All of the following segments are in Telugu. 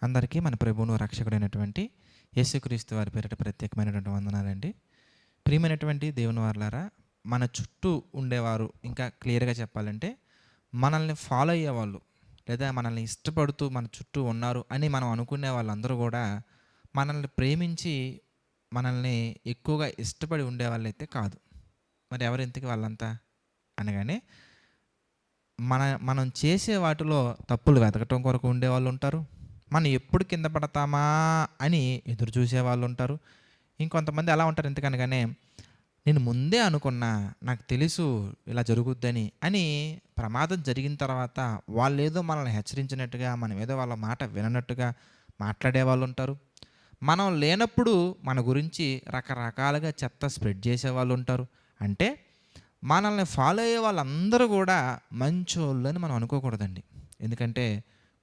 అందరికీ మన ప్రభువును రక్షకుడైనటువంటి యేసుక్రీస్తు వారి పేరిట ప్రత్యేకమైనటువంటి వందనాలండి. ప్రియమైనటువంటి దేవుని వారలారా, మన చుట్టూ ఉండేవారు ఇంకా క్లియర్‌గా చెప్పాలంటే మనల్ని ఫాలో అయ్యేవాళ్ళు లేదా మనల్ని ఇష్టపడుతూ మన చుట్టూ ఉన్నారు అని మనం అనుకునే వాళ్ళందరూ కూడా మనల్ని ప్రేమించి మనల్ని ఎక్కువగా ఇష్టపడి ఉండేవాళ్ళైతే కాదు. మరి ఎవరు ఇంతకీ వాళ్ళంతా అనగానే మనం చేసే వాటిలో తప్పులు వెతకటం కొరకు ఉండేవాళ్ళు ఉంటారు. మనం ఎప్పుడు కింద పడతామా అని ఎదురు చూసేవాళ్ళు ఉంటారు. ఇంకొంతమంది ఎలా ఉంటారు ఎందుకనగానే నేను ముందే అనుకున్నా, నాకు తెలుసు ఇలా జరుగుద్దని అని ప్రమాదం జరిగిన తర్వాత వాళ్ళేదో మనల్ని హెచ్చరించినట్టుగా, మనం ఏదో వాళ్ళ మాట విననట్టుగా మాట్లాడేవాళ్ళు ఉంటారు. మనం లేనప్పుడు మన గురించి రకరకాలుగా చెత్త స్ప్రెడ్ చేసేవాళ్ళు ఉంటారు. అంటే మనల్ని ఫాలో అయ్యే వాళ్ళందరూ కూడా మంచోళ్ళని మనం అనుకోకూడదండి. ఎందుకంటే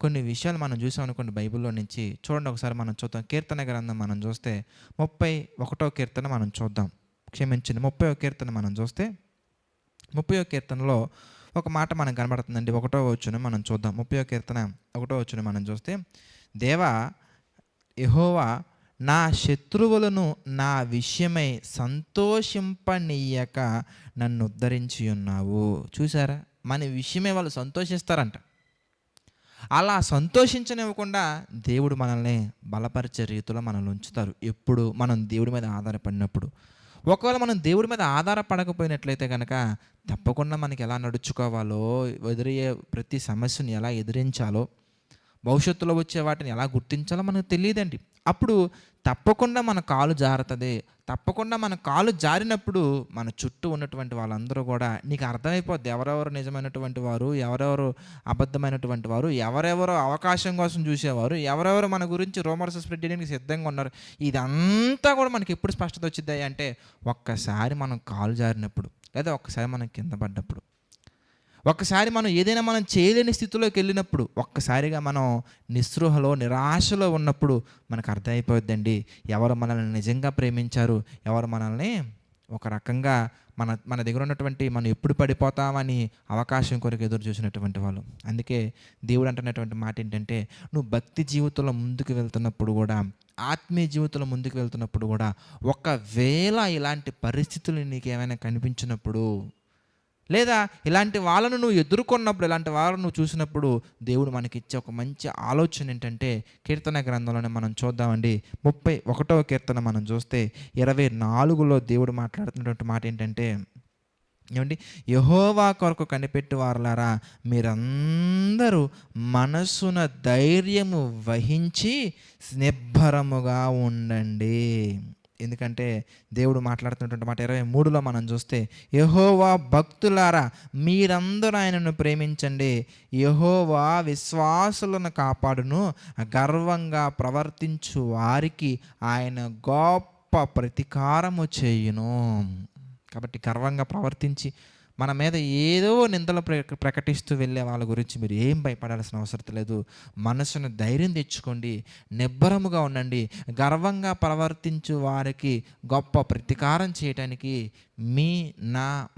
కొన్ని విషయాలు మనం చూసామనుకోండి బైబిల్లో నుంచి. చూడండి ఒకసారి మనం చూద్దాం. కీర్తన గ్రంథం మనం చూస్తే 31వ కీర్తన మనం చూద్దాం. క్షమించండి, 30వ కీర్తన మనం చూస్తే 30వ కీర్తనలో ఒక మాట మనకు కనబడుతుందండి. 1వ వచనం మనం చూద్దాం. 30వ కీర్తన 1వ వచనం మనం చూస్తే, దేవా యెహోవా నా శత్రువులను నా విషయమై సంతోషింపనీయక నన్ను ఉద్ధరించి ఉన్నావు. చూసారా, మన విషయమే వాళ్ళు సంతోషిస్తారంట. అలా సంతోషించనివ్వకుండా దేవుడు మనల్ని బలపరిచే రీతిలో మనల్ని ఉంచుతారు. ఎప్పుడు మనం దేవుడి మీద ఆధారపడినప్పుడు. ఒకవేళ మనం దేవుడి మీద ఆధారపడకపోయినట్లయితే కనుక తప్పకుండా మనకి ఎలా నడుచుకోవాలో, ఎదురయ్యే ప్రతి సమస్యను ఎలా ఎదిరించాలో, భవిష్యత్తులో వచ్చే వాటిని ఎలా గుర్తించాలో మనకు తెలియదండి. అప్పుడు తప్పకుండా మన కాలు జారుతుంది. తప్పకుండా మన కాలు జారినప్పుడు మన చుట్టూ ఉన్నటువంటి వాళ్ళందరూ కూడా నీకు అర్థమైపోద్ది ఎవరెవరు నిజమైనటువంటి వారు, ఎవరెవరు అబద్ధమైనటువంటి వారు, ఎవరెవరు అవకాశం కోసం చూసేవారు, ఎవరెవరు మన గురించి రూమర్స్ స్ప్రెడ్ చేయడానికి సిద్ధంగా ఉన్నారు. ఇదంతా కూడా మనకి ఎప్పుడు స్పష్టత వచ్చింది అంటే ఒక్కసారి మనం కాలు జారినప్పుడు, లేదా ఒక్కసారి మనం కింద పడ్డప్పుడు, ఒక్కసారి మనం ఏదైనా మనం చేయలేని స్థితిలోకి వెళ్ళినప్పుడు, ఒక్కసారిగా మనం నిస్పృహలో నిరాశలో ఉన్నప్పుడు మనకు అర్థమైపోద్దండి ఎవరు మనల్ని నిజంగా ప్రేమించారు, ఎవరు మనల్ని ఒక రకంగా మన దగ్గర ఉన్నటువంటి మనం ఎప్పుడు పడిపోతామని అవకాశం కొరకు ఎదురు చూసినటువంటి వాళ్ళు. అందుకే దేవుడు అంటున్నటువంటి మాట ఏంటంటే, నువ్వు భక్తి జీవితంలో ముందుకు వెళ్తున్నప్పుడు కూడా, ఆత్మీయ జీవితంలో ముందుకు వెళ్తున్నప్పుడు కూడా, ఒకవేళ ఇలాంటి పరిస్థితులు నీకు ఏమైనా కనిపించినప్పుడు, లేదా ఇలాంటి వాళ్ళను నువ్వు ఎదుర్కొన్నప్పుడు, ఇలాంటి వాళ్ళను నువ్వు చూసినప్పుడు దేవుడు మనకిచ్చే ఒక మంచి ఆలోచన ఏంటంటే, కీర్తన గ్రంథంలోనే మనం చూద్దామండి. 31వ కీర్తన మనం చూస్తే 24లో దేవుడు మాట్లాడుతున్నటువంటి మాట ఏంటంటే, ఏమండి, యెహోవా కొరకు కనిపెట్టు వారలారా మీరందరూ మనస్సున ధైర్యము వహించి నిబ్బరముగా ఉండండి. ఎందుకంటే దేవుడు మాట్లాడుతున్నటువంటి మాట 23లో మనం చూస్తే, యెహోవా భక్తులారా మీరందరూ ఆయనను ప్రేమించండి, యెహోవా విశ్వాసులను కాపాడును, గర్వంగా ప్రవర్తించు వారికి ఆయన గొప్ప ప్రతీకారము చేయును. కాబట్టి గర్వంగా ప్రవర్తించి మన మీద ఏదో నిందలు ప్రకటిస్తూ వెళ్ళే వాళ్ళ గురించి మీరు ఏం భయపడాల్సిన అవసరం లేదు. మనసును ధైర్యం తెచ్చుకోండి, నిబ్బరముగా ఉండండి. గర్వంగా ప్రవర్తించు వారికి గొప్ప ప్రతీకారం చేయటానికి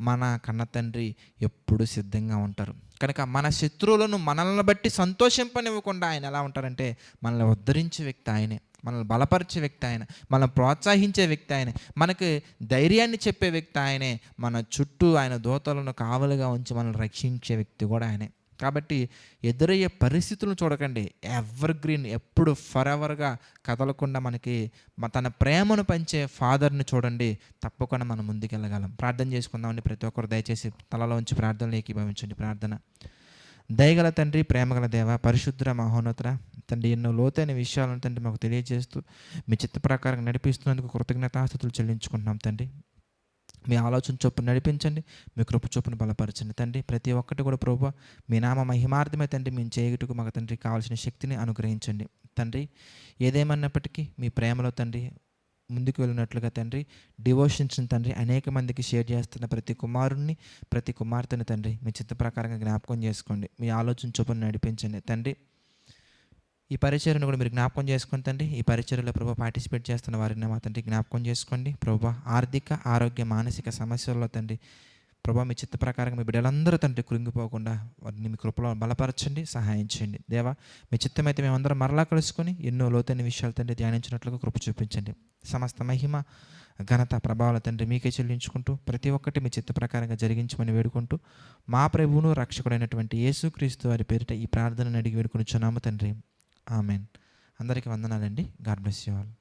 మన కన్న తండ్రి ఎప్పుడు సిద్ధంగా ఉంటారు. కనుక మన శత్రువులను మనల్ని బట్టి సంతోషింపనివ్వకుండా ఆయన ఎలా ఉంటారంటే, మనల్ని ఉద్ధరించే వ్యక్తి ఆయనే, మనల్ని బలపరిచే వ్యక్తి ఆయన, మనల్ని ప్రోత్సహించే వ్యక్తి ఆయన, మనకి ధైర్యాన్ని చెప్పే వ్యక్తి ఆయనే, మన చుట్టూ ఆయన దూతలను కావలుగా ఉంచి మనల్ని రక్షించే వ్యక్తి కూడా ఆయనే. కాబట్టి ఎదురయ్యే పరిస్థితులను చూడకండి, ఎవర్ గ్రీన్, ఎప్పుడు ఫరెవర్గా కదలకుండా మనకి తన ప్రేమను పంచే ఫాదర్ని చూడండి. తప్పకుండా మనం ముందుకెళ్ళగలం. ప్రార్థన చేసుకుందామండి. ప్రతి ఒక్కరు దయచేసి తలలో ఉంచి ప్రార్థనలు ఏకీభవించండి. ప్రార్థన. దయగల తండ్రి, ప్రేమగల దేవ, పరిశుద్ధ మహోన్నతుడ తండ్రి, ఎన్నో లోతైన విషయాలను తండ్రి మాకు తెలియజేస్తూ మీ చిత్త ప్రకారం నడిపిస్తున్నందుకు కృతజ్ఞతాస్తుతులు చెల్లించుకుంటున్నాం తండ్రి. మీ ఆలోచన చొప్పున నడిపించండి, మీ కృప చొప్పున బలపరచండి తండ్రి. ప్రతి ఒక్కటి కూడా ప్రభువా మీ నామ మహిమార్థమే తండ్రి మేము చేయటకు మాకు తండ్రి కావాల్సిన శక్తిని అనుగ్రహించండి తండ్రి. ఏదేమన్నప్పటికీ మీ ప్రేమలో తండ్రి ముందుకు వెళ్ళినట్లుగా తండ్రి, డివోషన్స్ని తండ్రి అనేక మందికి షేర్ చేస్తున్న ప్రతి కుమారుణ్ణి, ప్రతి కుమార్తెని తండ్రి మీ చిత్త ప్రకారంగా జ్ఞాపకం చేసుకోండి. మీ ఆలోచన చొప్పున నడిపించండి తండ్రి. ఈ పరిచర్యను కూడా మీరు జ్ఞాపకం చేసుకోండి తండ్రి. ఈ పరిచర్యలో ప్రభు పార్టిసిపేట్ చేస్తున్న వారిని మా తండ్రి జ్ఞాపకం చేసుకోండి ప్రభు. ఆర్థిక, ఆరోగ్య, మానసిక సమస్యల్లో తండ్రి ప్రభా, మీ చిత్త ప్రకారం మీ బిడ్డలందరూ తండ్రి కృంగిపోకుండా వారిని మీ కృపలో బలపరచండి, సహాయం చేయండి. దేవా, మీ చిత్తమైతే మేమందరం మరలా కలుసుకొని ఎన్నో లోతైన విషయాలు తండ్రి ధ్యానించినట్లుగా కృప చూపించండి. సమస్త మహిమ ఘనత ప్రభావాల తండ్రి మీకే చెల్లించుకుంటూ ప్రతి ఒక్కటి మీ చిత్త ప్రకారంగా జరిగించమని వేడుకుంటూ మా ప్రభువును రక్షకుడైనటువంటి యేసుక్రీస్తు వారి పేరిట ఈ ప్రార్థనను అడిగి వేడుకొనిచున్నాము తండ్రి. ఆమెన్. అందరికీ వందనాలండి. God bless you all.